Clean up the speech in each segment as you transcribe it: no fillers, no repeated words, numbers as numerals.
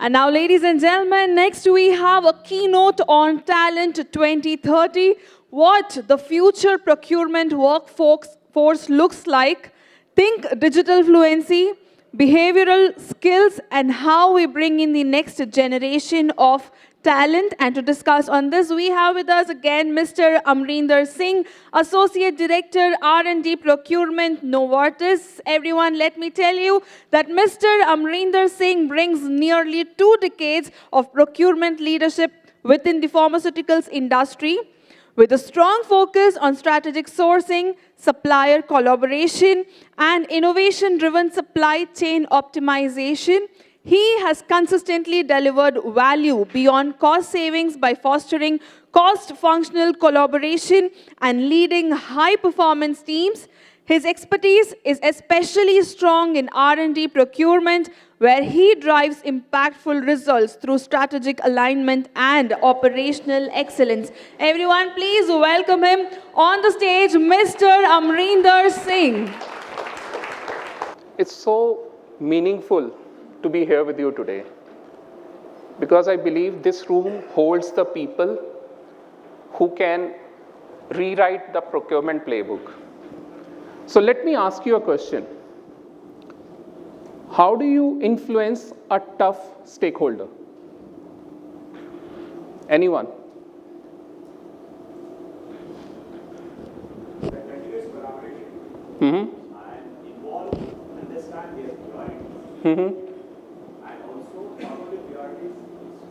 And now, ladies and gentlemen, next we have a keynote on Talent 2030, what the future procurement workforce looks like. Think digital fluency, behavioral skills, and how we bring in the next generation of talent. And to discuss on this, we have with us again Mr. Amrinder Singh, Associate Director R&D Procurement, Novartis. Everyone, let me tell you that Mr. Amrinder Singh brings nearly 2 decades of procurement leadership within the pharmaceuticals industry, with a strong focus on strategic sourcing, supplier collaboration, and innovation-driven supply chain optimization. He has consistently delivered value beyond cost savings by fostering cross-functional collaboration and leading high-performance teams. His expertise is especially strong in R&D procurement, where he drives impactful results through strategic alignment and operational excellence. Everyone, please welcome him on the stage, Mr. Amrinder Singh. It's so meaningful to be here with you today because I believe this room holds the people who can rewrite the procurement playbook. So let me ask you a question. How do you influence a tough stakeholder? Anyone? Continuous collaboration. Mm-hmm. And involve, understand their priorities. Mm-hmm. And also, one of the priorities is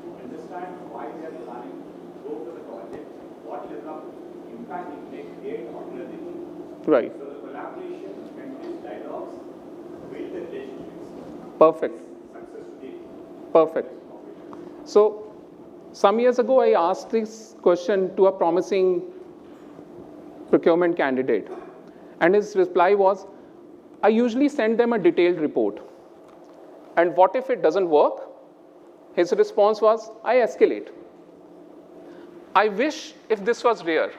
to understand why they are planning to go for the project, what level of impact it makes their organization. Right. So the collaboration, continuous dialogues, build the relationships. Perfect. Success to date. Perfect. So, some years ago, I asked this question to a promising procurement candidate. And his reply was, I usually send them a detailed report. And what if it doesn't work? His response was, I escalate. I wish if this was rare,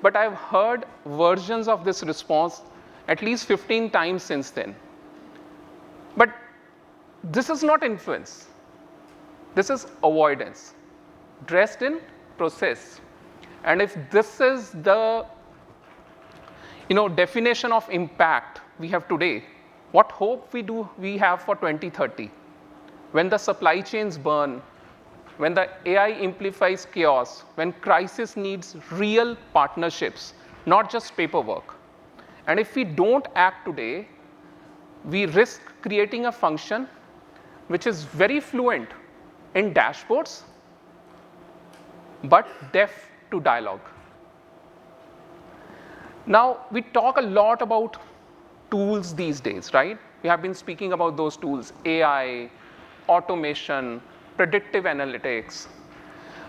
but I've heard versions of this response at least 15 times since then. But this is not influence. This is avoidance, dressed in process. And if this is the definition of impact we have today, what hope we have for 2030? When the supply chains burn, when the AI amplifies chaos, when crisis needs real partnerships, not just paperwork. And if we don't act today, we risk creating a function which is very fluent in dashboards, but deaf to dialogue. Now, we talk a lot about tools these days, right? We have been speaking about those tools, AI, automation, predictive analytics.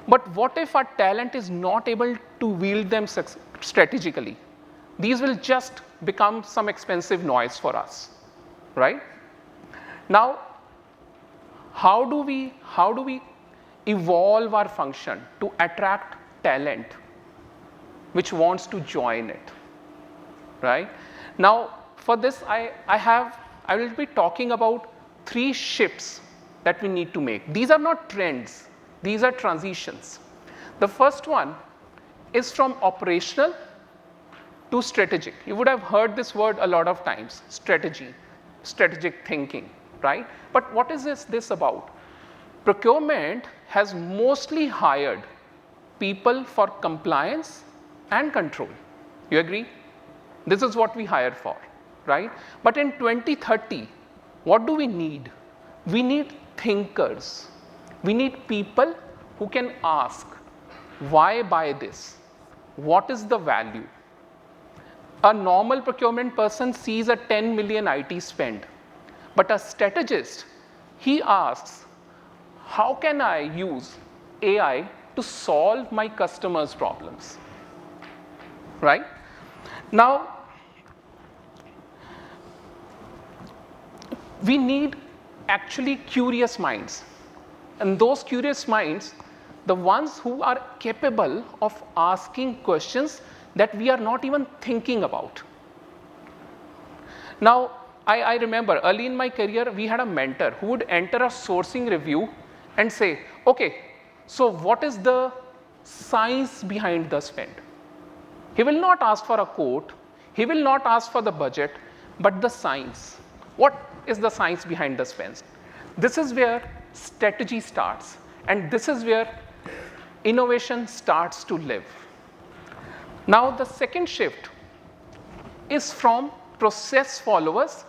But what if our talent is not able to wield them strategically? These will just become some expensive noise for us, right? Now, how do we evolve our function to attract talent which wants to join it, right? Now, for this, I will be talking about 3 shifts that we need to make. These are not trends, these are transitions. The first one is from operational to strategic. You would have heard this word a lot of times, strategy, strategic thinking, right? But what is this about? Procurement has mostly hired people for compliance and control. You agree? This is what we hire for, right? But in 2030, what do we need? We need thinkers. We need people who can ask, why buy this? What is the value? A normal procurement person sees a 10 million IT spend, but a strategist, he asks, how can I use AI to solve my customers' problems, right? Now, we need actually curious minds. And those curious minds, the ones who are capable of asking questions that we are not even thinking about. Now, I remember early in my career, we had a mentor who would enter a sourcing review and say, okay, so what is the science behind the spend? He will not ask for a quote, he will not ask for the budget, but the science. What is the science behind the spends? This is where strategy starts, and this is where innovation starts to live. Now, the second shift is from process followers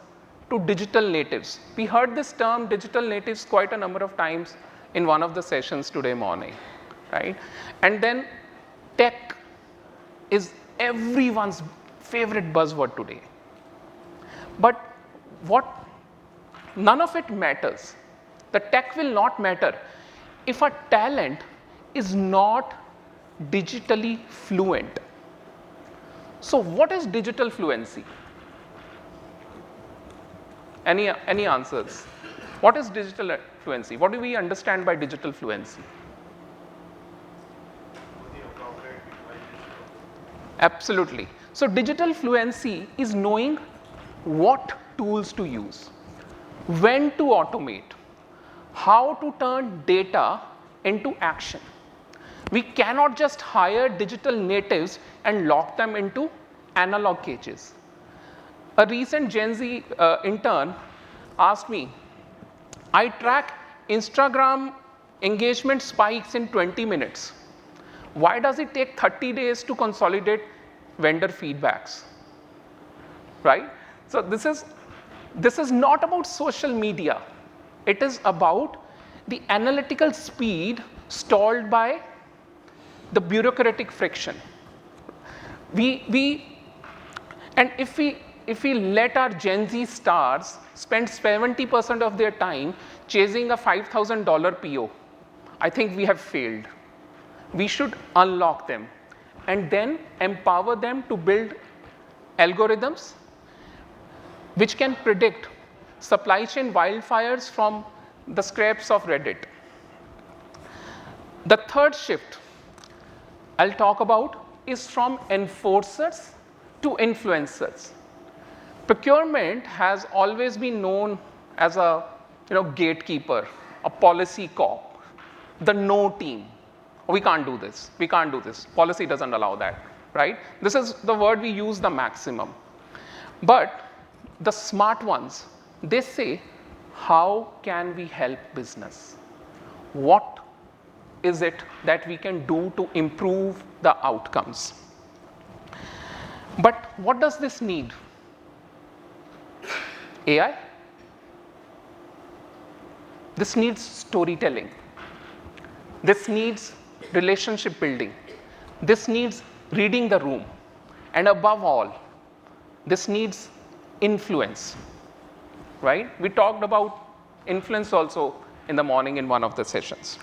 to digital natives. We heard this term digital natives quite a number of times in one of the sessions today morning, right? And then tech is everyone's favorite buzzword today. But none of it matters. The tech will not matter if a talent is not digitally fluent. So what is digital fluency? Any answers? What is digital fluency? What do we understand by digital fluency? Absolutely. So digital fluency is knowing what tools to use, when to automate, how to turn data into action. We cannot just hire digital natives and lock them into analog cages. A recent Gen Z intern asked me, I track Instagram engagement spikes in 20 minutes. Why does it take 30 days to consolidate vendor feedbacks? Right? So this is not about social media. It is about the analytical speed stalled by the bureaucratic friction. And if we let our Gen Z stars spend 70% of their time chasing a $5,000 PO, I think we have failed. We should unlock them and then empower them to build algorithms which can predict supply chain wildfires from the scraps of Reddit. The third shift I'll talk about is from enforcers to influencers. Procurement has always been known as a gatekeeper, a policy cop, the no team. We can't do this. We can't do this. Policy doesn't allow that, right? This is the word we use the maximum. But the smart ones, they say, how can we help business? What is it that we can do to improve the outcomes? But what does this need? AI? This needs storytelling. This needs relationship building. This needs reading the room. And above all, this needs influence, right? We talked about influence also in the morning in one of the sessions.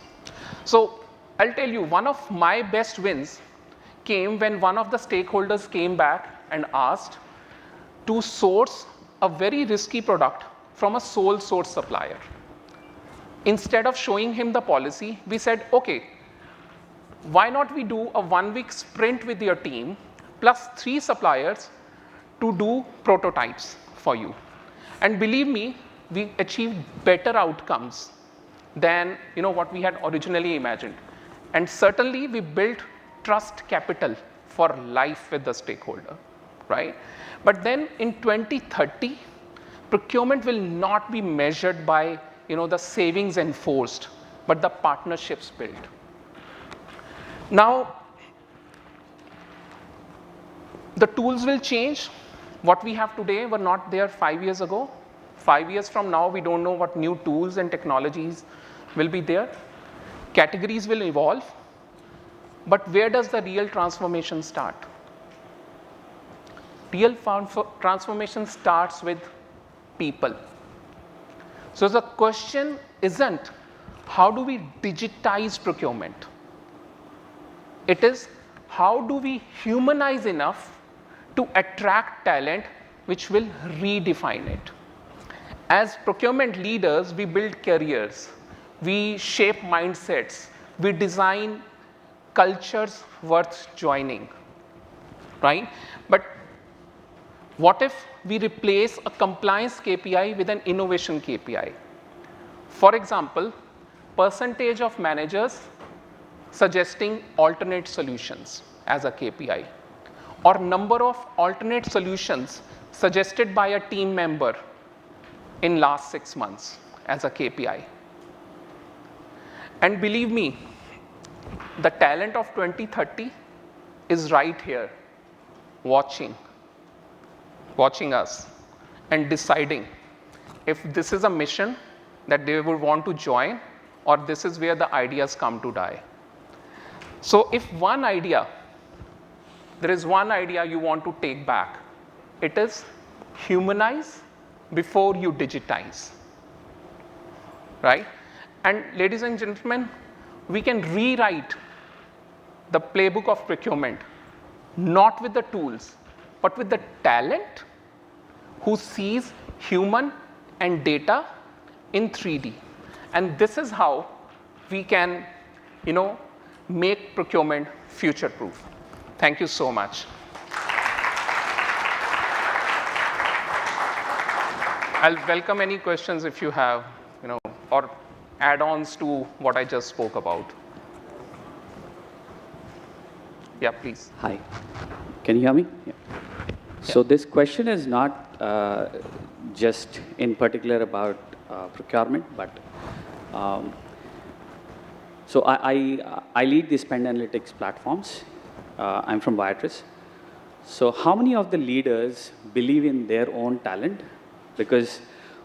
So I'll tell you, one of my best wins came when one of the stakeholders came back and asked to source a very risky product from a sole source supplier. Instead of showing him the policy, we said, okay, why not we do a 1-week sprint with your team plus 3 suppliers to do prototypes for you. And believe me, we achieved better outcomes than what we had originally imagined. And certainly we built trust capital for life with the stakeholder, right? But then in 2030, procurement will not be measured by the savings enforced, but the partnerships built. Now, the tools will change. What we have today were not there 5 years ago. 5 years from now, we don't know what new tools and technologies will be there. Categories will evolve. But where does the real transformation start? Real transformation starts with people. So the question isn't how do we digitize procurement? It is how do we humanize enough to attract talent which will redefine it. As procurement leaders, we build careers, we shape mindsets, we design cultures worth joining, right? But What if we replace a compliance KPI with an innovation KPI? For example, percentage of managers suggesting alternate solutions as a KPI, or number of alternate solutions suggested by a team member in last 6 months as a KPI. And believe me, the talent of 2030 is right here, watching us and deciding if this is a mission that they would want to join, or this is where the ideas come to die. So if there is one idea you want to take back, it is humanize before you digitize, right? And ladies and gentlemen, we can rewrite the playbook of procurement, not with the tools, but with the talent who sees human and data in 3D. And this is how we can, make procurement future-proof. Thank you so much. I'll welcome any questions if you have, or add-ons to what I just spoke about. Yeah, please. Hi. Can you hear me? Yeah. So this question is not just in particular about procurement, but so I lead the spend analytics platforms. I'm from Novartis. So how many of the leaders believe in their own talent? Because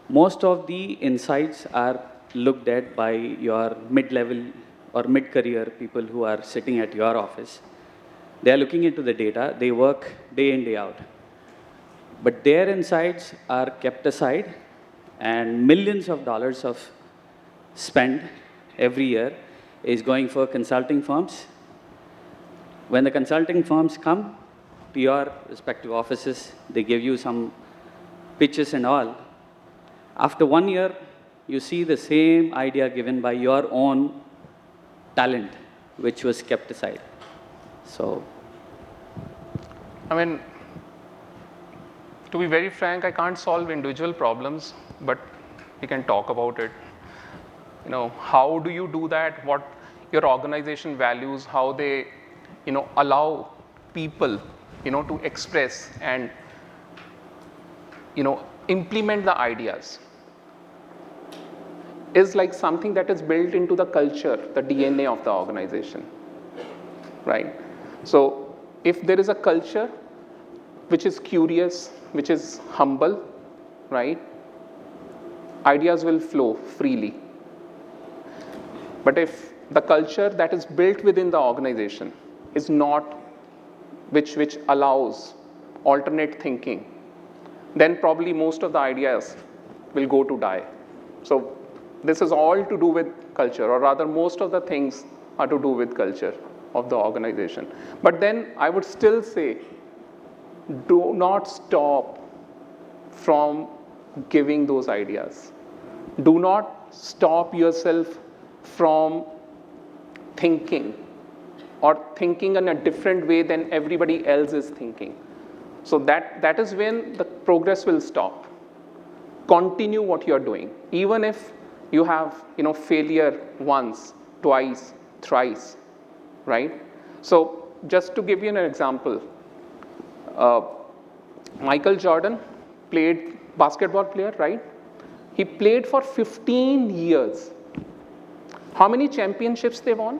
most of the insights are looked at by your mid-level or mid-career people who are sitting at your office. They are looking into the data. They work day in, day out. But their insights are kept aside, and millions of dollars of spend every year is going for consulting firms. When the consulting firms come to your respective offices, they give you some pitches and all. After 1 year, you see the same idea given by your own talent, which was kept aside. So, I mean, to be very frank, I can't solve individual problems, but we can talk about it. How do you do that? What your organization values, how they, allow people, to express and, implement the ideas is like something that is built into the culture, the DNA of the organization, right? So if there is a culture which is curious, which is humble, right, ideas will flow freely. But if the culture that is built within the organization is not, which allows alternate thinking, then probably most of the ideas will go to die. So this is all to do with culture, or rather most of the things are to do with culture of the organization. But then I would still say, do not stop from giving those ideas. Do not stop yourself from thinking, or thinking in a different way than everybody else is thinking. So that is when the progress will stop. Continue what you're doing, even if you have failure once, twice, thrice, right? So just to give you an example, Michael Jordan played basketball player, right? He played for 15 years. How many championships they won?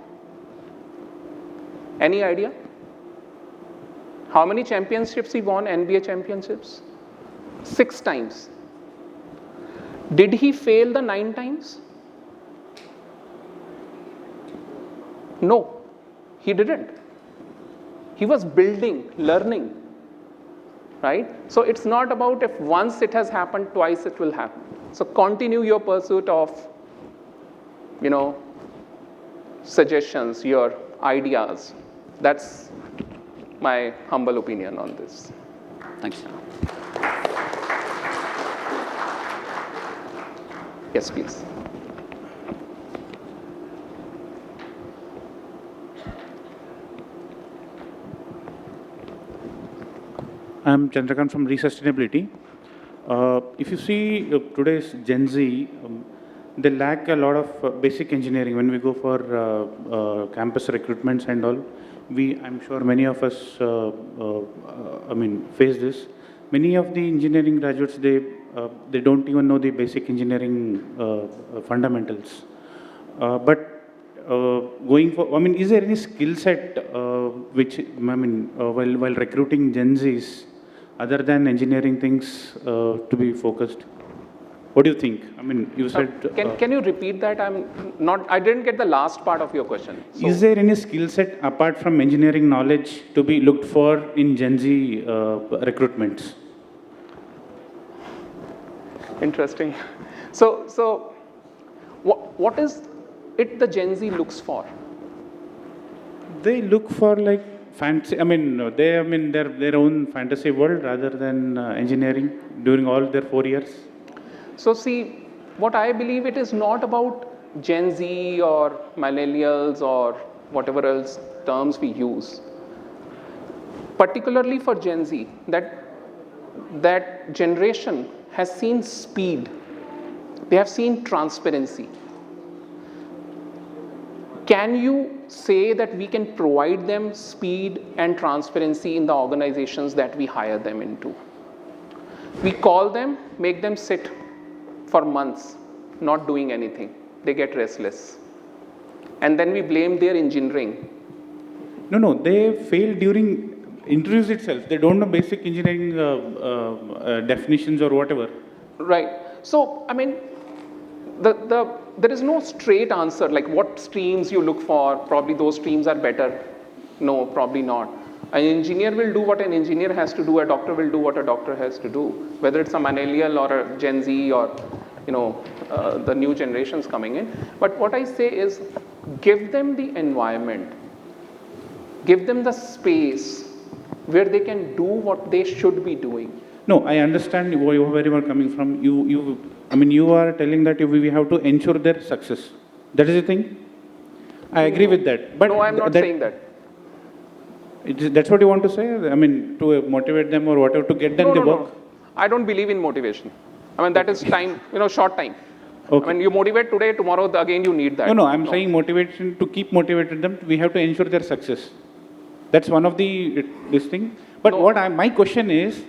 Any idea? How many championships he won, NBA championships? 6 times. Did he fail the 9 times? No, he didn't. He was building, learning, right? So it's not about if once it has happened, twice it will happen. So continue your pursuit of, suggestions, your ideas. That's my humble opinion on this. thanks. Yes, please. I'm Chandrakant from Resustainability. If you see today's Gen Z, they lack a lot of basic engineering. When we go for campus recruitments and all, I'm sure many of us, face this. Many of the engineering graduates, they don't even know the basic engineering fundamentals. But going for, is there any skill set while recruiting Gen Zs, other than engineering things, to be focused? What do you think? You said. Can you repeat that? I didn't get the last part of your question. So, Is there any skill set apart from engineering knowledge to be looked for in Gen Z recruitments? interesting. So what is it the Gen Z looks for? They look for like fancy. Their own fantasy world rather than engineering during all their 4 years. So see, what I believe, it is not about Gen Z or millennials or whatever else terms we use. Particularly for Gen Z, that generation has seen speed. They have seen transparency. Can you say that we can provide them speed and transparency in the organizations that we hire them into? We call them, make them sit for months, not doing anything. They get restless. And then we blame their engineering. No, they fail during interviews itself. They don't know basic engineering definitions or whatever. Right. So, there is no straight answer, like what streams you look for, probably those streams are better. No, probably not. An engineer will do what an engineer has to do, a doctor will do what a doctor has to do, whether it's a millennial or a Gen Z or the new generations coming in. But what I say is, give them the environment, give them the space where they can do what they should be doing. No, I understand where you are coming from. You are telling that we have to ensure their success. That is the thing. I agree with that. But no, I'm not saying that. That's what you want to say? To motivate them or whatever, to get them the work? No. I don't believe in motivation. That is time, short time. Okay. You motivate today, tomorrow again you need that. No, I'm saying motivation, to keep motivating them, we have to ensure their success. That's one of this thing. But No. My question is,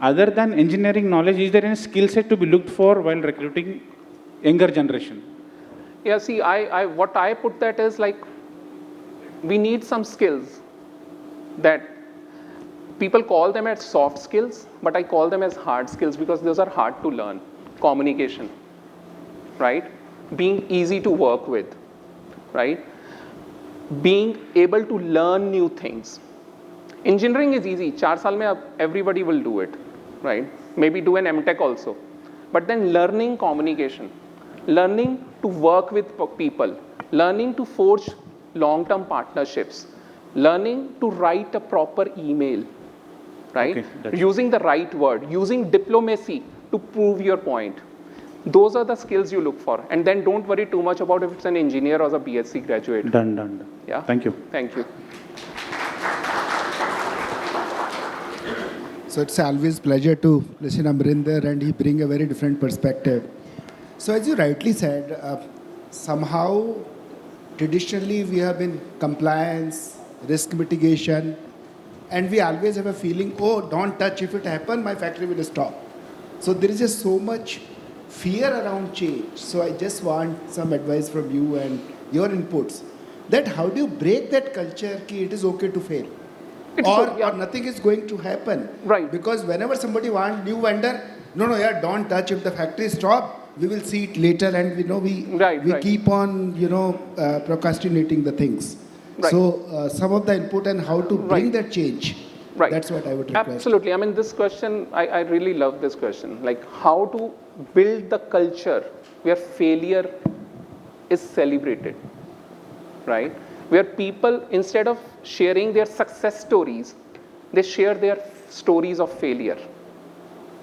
other than engineering knowledge, is there any skill set to be looked for while recruiting younger generation? Yeah, see, what I put that is like, we need some skills that people call them as soft skills, but I call them as hard skills because those are hard to learn. Communication, right? Being easy to work with, right? Being able to learn new things. Engineering is easy. 4 saal mein everybody will do it, right? Maybe do an MTech also. But then learning communication, learning to work with people, learning to forge long-term partnerships, learning to write a proper email, right? Okay, using the right word, using diplomacy to prove your point. Those are the skills you look for. And then don't worry too much about if it's an engineer or a BSc graduate. Done. Yeah. Thank you. Thank you. So it's always pleasure to listen to Amrinder, and he bring a very different perspective. So as you rightly said, somehow traditionally we have been compliance, risk mitigation, and we always have a feeling, oh, don't touch, if it happens, my factory will stop. So there is just so much fear around change. So I just want some advice from you and your inputs, that how do you break that culture ki it is okay to fail? Or nothing is going to happen. Right. Because whenever somebody wants new vendor, don't touch, if the factory stop, we will see it later, and we keep on procrastinating the things. Right. So some of the input and how to bring that change. Right. That's what I would request. Absolutely. This question, I really love this question. Like, how to build the culture where failure is celebrated, right? Where people, instead of sharing their success stories, they share their stories of failure,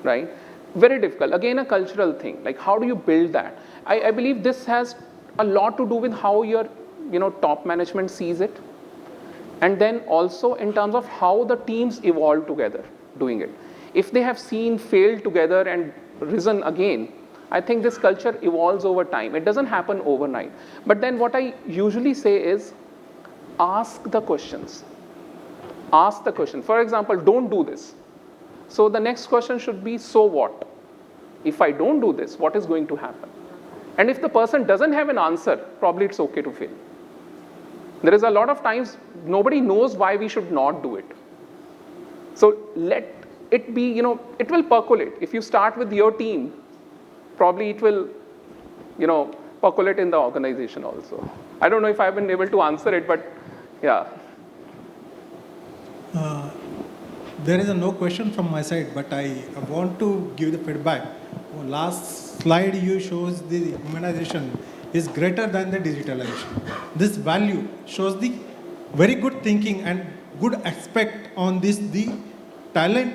right? Very difficult. Again, a cultural thing. Like, how do you build that? I believe this has a lot to do with how your top management sees it. And then also in terms of how the teams evolve together. doing it. If they have seen, failed together and risen again, I think this culture evolves over time. It doesn't happen overnight. But then what I usually say is, ask the questions. Ask the question. For example, don't do this. So the next question should be, so what? If I don't do this, what is going to happen? And if the person doesn't have an answer, probably it's okay to fail. There is a lot of times nobody knows why we should not do it. So let it be, it will percolate. If you start with your team, probably it will, percolate in the organization also. I don't know if I've been able to answer it, but yeah. There is no question from my side, but I want to give the feedback. Last slide you shows the humanization is greater than the digitalization. This value shows the very good thinking and good aspect on this, the talent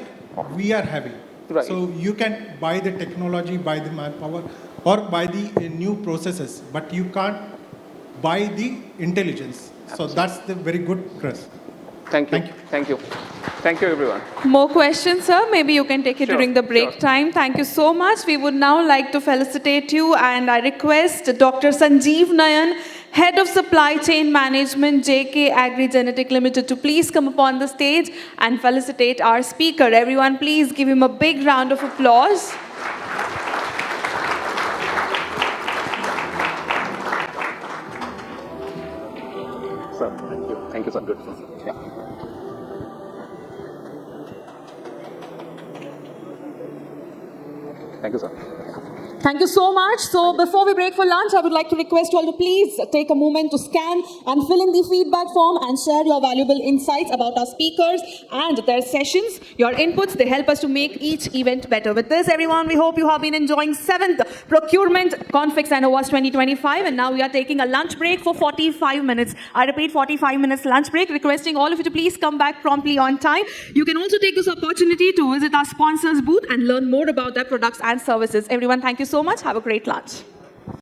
we are having. Right. So you can buy the technology, buy the manpower, or buy the new processes, but you can't buy the intelligence. So that's the very good crest. Thank you. Thank you. Thank you. Thank you, everyone. More questions, sir? Maybe you can take it Sure, during the break sure. time. Thank you so much. We would now like to felicitate you, and I request Dr. Sanjeev Nayan, Head of Supply Chain Management, JK Agri Genetic Limited, to please come upon the stage and felicitate our speaker. Everyone, please give him a big round of applause. Sir, thank you. Thank you, sir. Good. Yeah. Thank you, sir. Thank you so much. So before we break for lunch, I would like to request you all to please take a moment to scan and fill in the feedback form and share your valuable insights about our speakers and their sessions. Your inputs, they help us to make each event better. With this, everyone, we hope you have been enjoying 7th Procurement Confix and Awards 2025. And now we are taking a lunch break for 45 minutes. I repeat, 45 minutes lunch break, requesting all of you to please come back promptly on time. You can also take this opportunity to visit our sponsors booth and learn more about their products and services. Everyone, thank you so much. Have a great lunch.